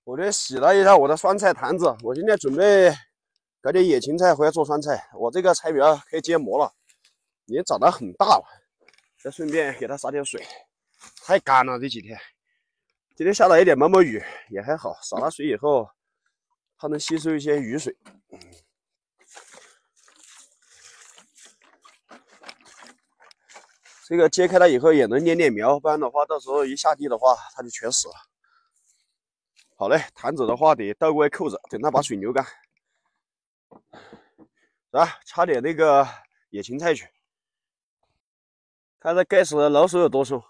我这洗了一下我的酸菜坛子，我今天准备搞点野芹菜回来做酸菜。我这个菜苗可以结膜了，已经长得很大了。再顺便给它撒点水，太干了这几天。今天下了一点毛毛雨，也还好，洒了水以后，它能吸收一些雨水。这个揭开了以后也能练苗，不然的话，到时候一下地的话，它就全死了。好嘞，坛子的话得倒过来扣着，等它把水流干。啊，插点那个野芹菜去。看这该死的老鼠有多凶！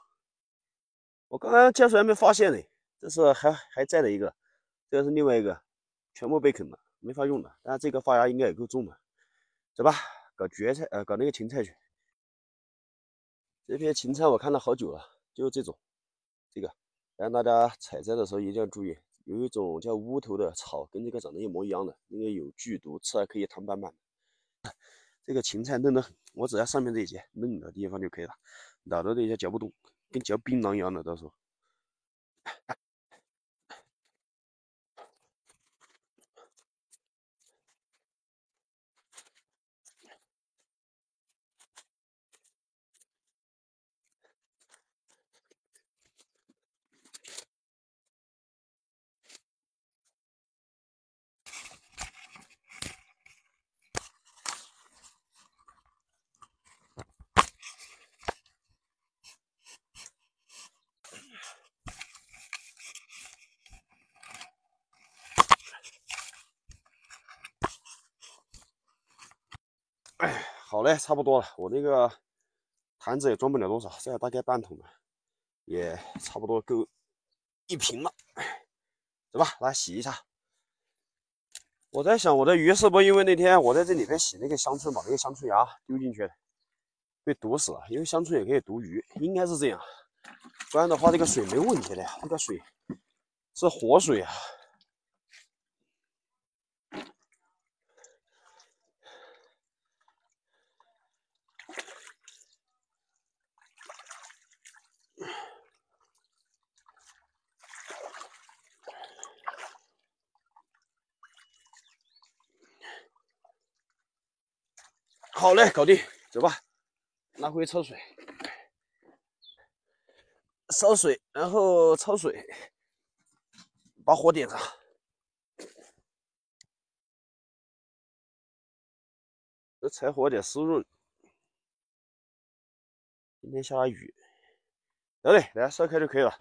我刚刚接出来没发现呢，这是还在的一个，这个是另外一个，全部被啃了，没法用了。但是这个发芽应该也够重的。走吧，搞蕨菜，搞那个芹菜去。这片芹菜我看了好久了，就这种，这个，让大家采摘的时候一定要注意，有一种叫乌头的草，跟这个长得一模一样的，那个有剧毒，吃了可以烫斑斑。这个芹菜嫩得很，我只要上面这一节嫩的地方就可以了，老的这些嚼不动，跟嚼槟榔一样的，到时候。哎，好嘞，差不多了。我那个坛子也装不了多少，这大概半桶了，也差不多够1瓶了。走吧，来洗一下。我在想，我的鱼是不是因为那天我在这里边洗那个香椿，把那个香椿芽丢进去了，被毒死了？因为香椿也可以毒鱼，应该是这样。不然的话，这个水没问题的呀，这个水是活水啊。好嘞，搞定，走吧，拿回抽水，烧水，然后抽水，把火点上。这柴火得湿润。今天下了雨，得嘞，来烧开就可以了。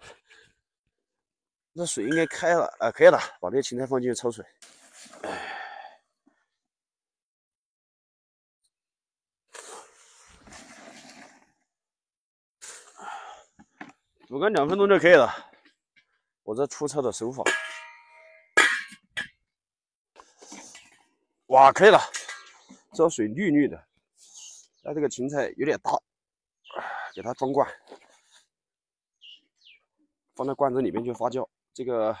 这水应该开了啊，可以了，把这个芹菜放进去抽水。煮个2分钟就可以了。我这粗糙的手法，哇，可以了。这水绿绿的，它这个芹菜有点大，给它装罐，放在罐子里面去发酵。这个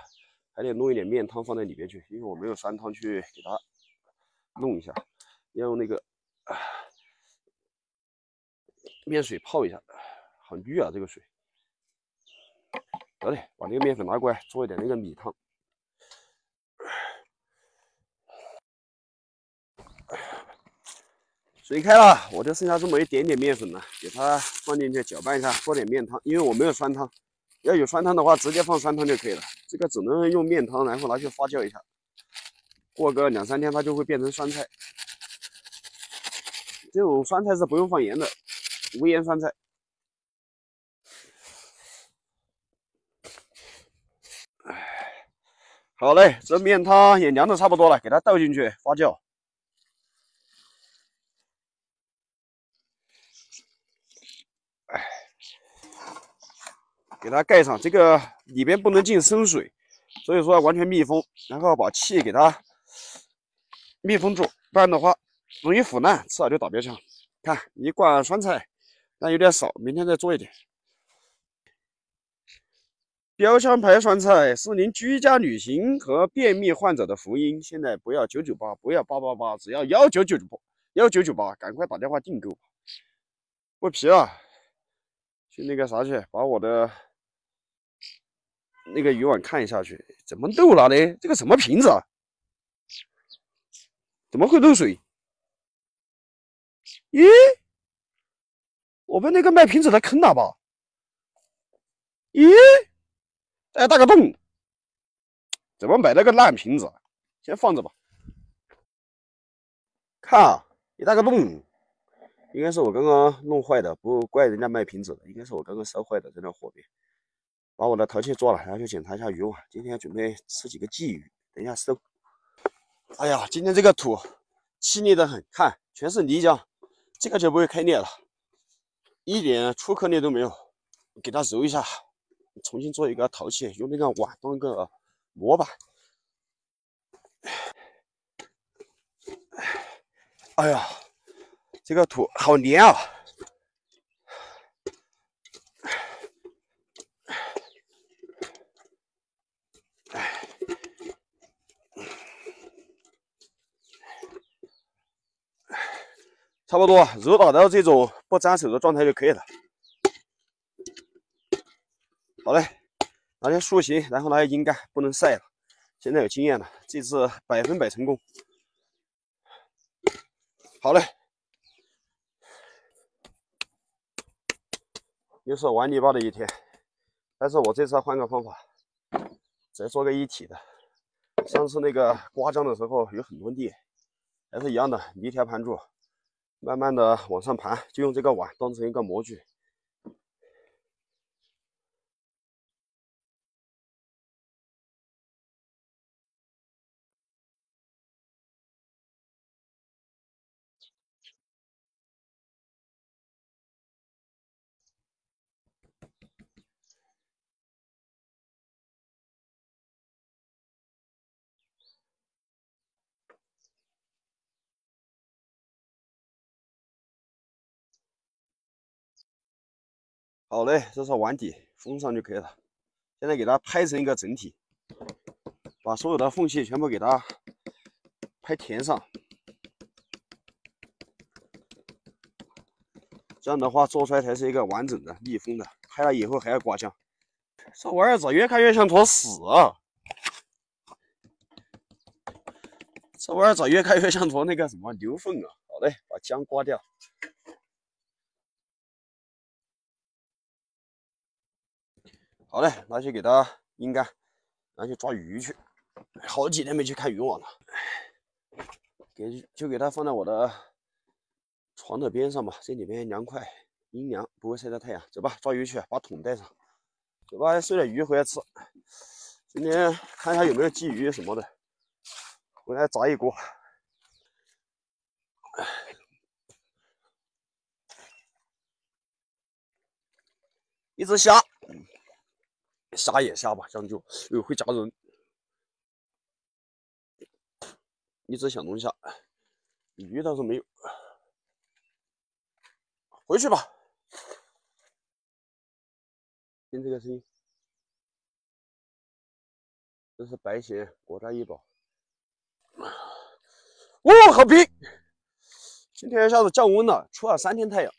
还得弄一点面汤放在里边去，因为我没有酸汤去给它弄一下，要用那个面水泡一下，好绿啊这个水。得嘞，把这个面粉拿过来，做一点那个米汤。水开了，我就剩下这么一点点面粉了，给它放进去搅拌一下，做点面汤。因为我没有酸汤，要有酸汤的话，直接放酸汤就可以了。这个只能用面汤，然后拿去发酵一下，过个2、3天它就会变成酸菜。这种酸菜是不用放盐的，无盐酸菜。好嘞，这面汤也凉的差不多了，给它倒进去发酵。给它盖上，这个里边不能进生水，所以说完全密封，然后把气给它密封住，不然的话容易腐烂，吃了就打标枪。看一罐酸菜，但有点少，明天再做一点。标枪牌酸菜是您居家旅行和便秘患者的福音。现在不要998，不要888，只要1998，赶快打电话订购吧。不皮了，去那个啥去，把我的那个鱼网看下去，怎么漏了呢？这个什么瓶子啊？怎么会漏水？咦，我被那个卖瓶子的坑了吧？咦，哎，大个洞，怎么买了个烂瓶子？先放着吧。看啊，一大个洞，应该是我刚刚弄坏的，不怪人家卖瓶子的，应该是我刚刚烧坏的，在那火边。把我的陶器做了，然后去检查一下渔网。今天准备吃几个鲫鱼，等一下收。哎呀，今天这个土细腻的很，看全是泥浆，这个就不会开裂了，一点出壳裂都没有。给它揉一下，重新做一个陶器，用那个碗当一个模板。哎呀，这个土好黏啊！差不多揉打到这种不沾手的状态就可以了。好嘞，拿些塑形，然后拿些阴干，不能晒了。现在有经验了，这次100%成功。好嘞，又是玩泥巴的一天，但是我这次换个方法，再做个一体的。上次那个刮浆的时候有很多裂，还是一样的泥条盘住，慢慢的往上盘，就用这个碗当成一个模具。好嘞，这是碗底，封上就可以了。现在给它拍成一个整体，把所有的缝隙全部给它拍填上。这样的话做出来才是一个完整的密封的。拍了以后还要刮浆，这玩意儿咋越看越像坨屎啊！这玩意儿咋越看越像坨那个什么牛粪啊！好嘞，把浆刮掉。好嘞，拿去给它阴干，拿去抓鱼去。好几天没去看渔网了，给它放在我的床的边上吧，这里面凉快阴凉，不会晒到太阳。走吧，抓鱼去，把桶带上。走吧，收点鱼回来吃。今天看一下有没有鲫鱼什么的，回来炸一锅。一只虾，虾也虾吧，将就。会夹人。一只小龙虾，鱼倒是没有。回去吧。听这个声音，这是白蚬国家一宝。哇，好冰！今天一下子降温了，出了3天太阳。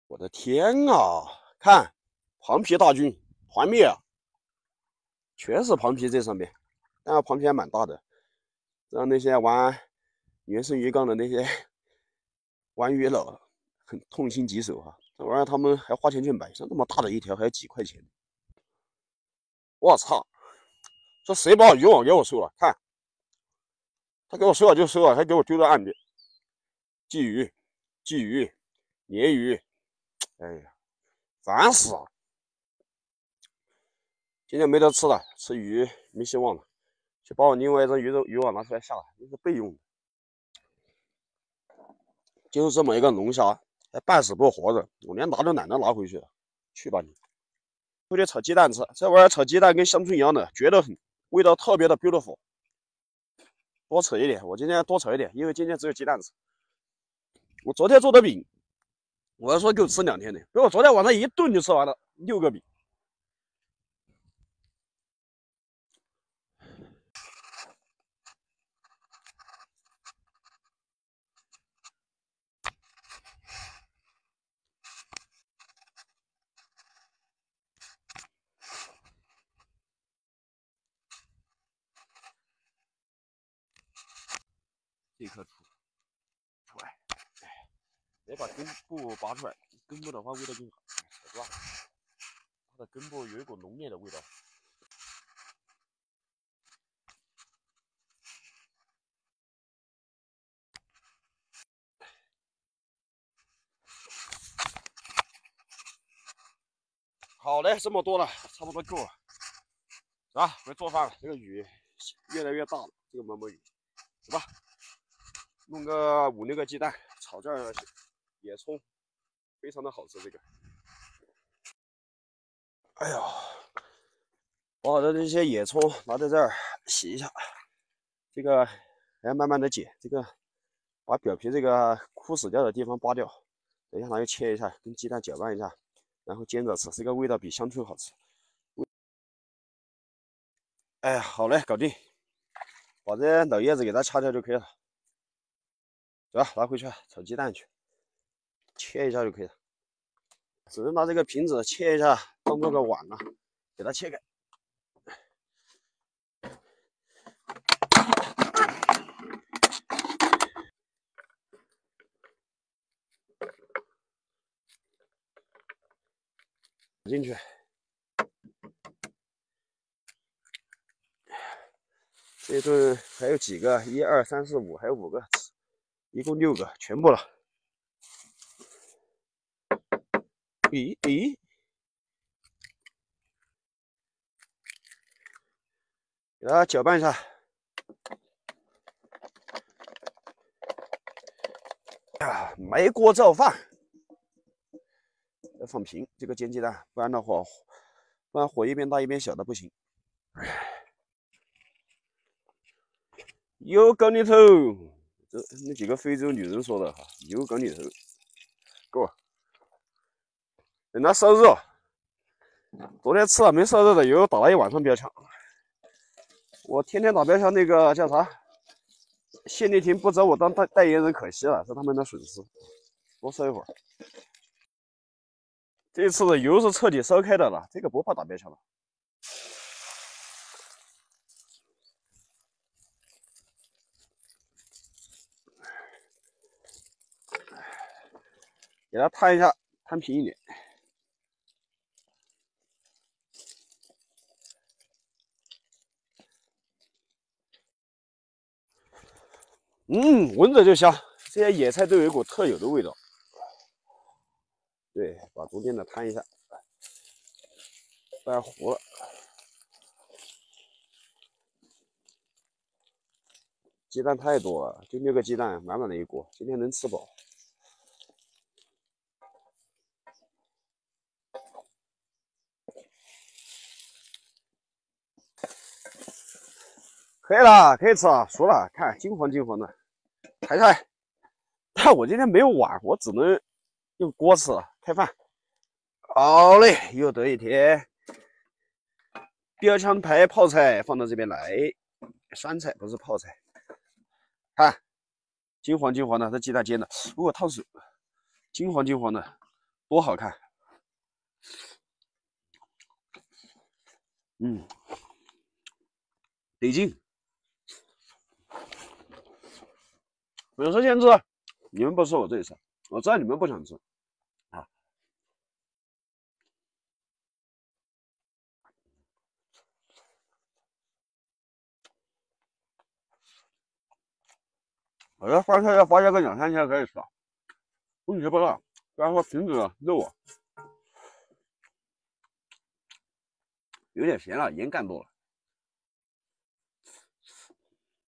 我的天啊！看，黄皮大军团灭啊！全是黄皮这上面，但是黄皮还蛮大的，让那些玩原生鱼缸的那些玩鱼佬很痛心疾首啊！这玩意儿他们还花钱去买，像那么大的一条还要几块钱。我操！这谁把渔网给我收了？看，他给我收了就收了，还给我丢到岸边。鲫鱼、鲫鱼、鲶鱼，哎呀，烦死了！今天没得吃了，吃鱼没希望了。去把我另外一只渔网拿出来下了，这是备用的。就是这么一个龙虾，还半死不活的，我连拿都懒得拿回去了。去吧你！回去炒鸡蛋吃，这玩意儿炒鸡蛋跟香椿一样的，绝得很，味道特别的 beautiful。多扯一点，我今天多炒一点，因为今天只有鸡蛋吃。我昨天做的饼，我要说够吃2天的，被我昨天晚上一顿就吃完了6个饼。这一颗出来，得把根部拔出来，根部的话味道更好，是吧？它的根部有一股浓烈的味道。好嘞，这么多了，差不多够了，是吧？回做饭了，这个雨越来越大了，这个毛毛雨，是吧？弄个5、6个鸡蛋，炒点野葱，非常的好吃。这个，哎呀，把我的这些野葱拿在这儿洗一下，这个还要慢慢的剪，这个把表皮这个枯死掉的地方扒掉，等一下拿去切一下，跟鸡蛋搅拌一下，然后煎着吃，这个味道比香椿好吃。哎呀，好嘞，搞定，把这老叶子给它掐掉就可以了。走吧，拿回去炒鸡蛋去，切一下就可以了。只能拿这个瓶子切一下，当做个碗了，给它切开。进去。这一顿还有几个？1、2、3、4、5，还有5个，一共6个，全部了。咦，给它搅拌一下。啊，埋锅造饭，要放平这个煎鸡蛋，不然火一边大一边小的不行。有梗里头，这那几个非洲女人说的哈，有梗里头，够。等它烧热，昨天吃了没烧热的油，打了一晚上标枪。我天天打标枪，那个叫啥？谢丽婷不找我当代言人，可惜了，是他们的损失。多烧一会儿。这次的油是彻底烧开的了，这个不怕打标枪了。给它摊一下，摊平一点。闻着就香，这些野菜都有一股特有的味道。对，把中间的摊一下，不然糊了。鸡蛋太多了，就6个鸡蛋，满满的一锅，今天能吃饱。可以了，可以吃了，熟了，看金黄金黄的，抬抬。但我今天没有碗，我只能用锅吃了，开饭。好嘞，又得一天。标枪牌泡菜放到这边来，酸菜不是泡菜。看，金黄金黄的，这鸡蛋煎的，烫手，金黄金黄的，多好看。得劲。有时间吃，你们不吃我自己吃，我知道你们不想吃啊。我这饭菜要发酵个2、3天可以吃，问题不大。虽然说瓶子的肉有点咸了，盐干多了。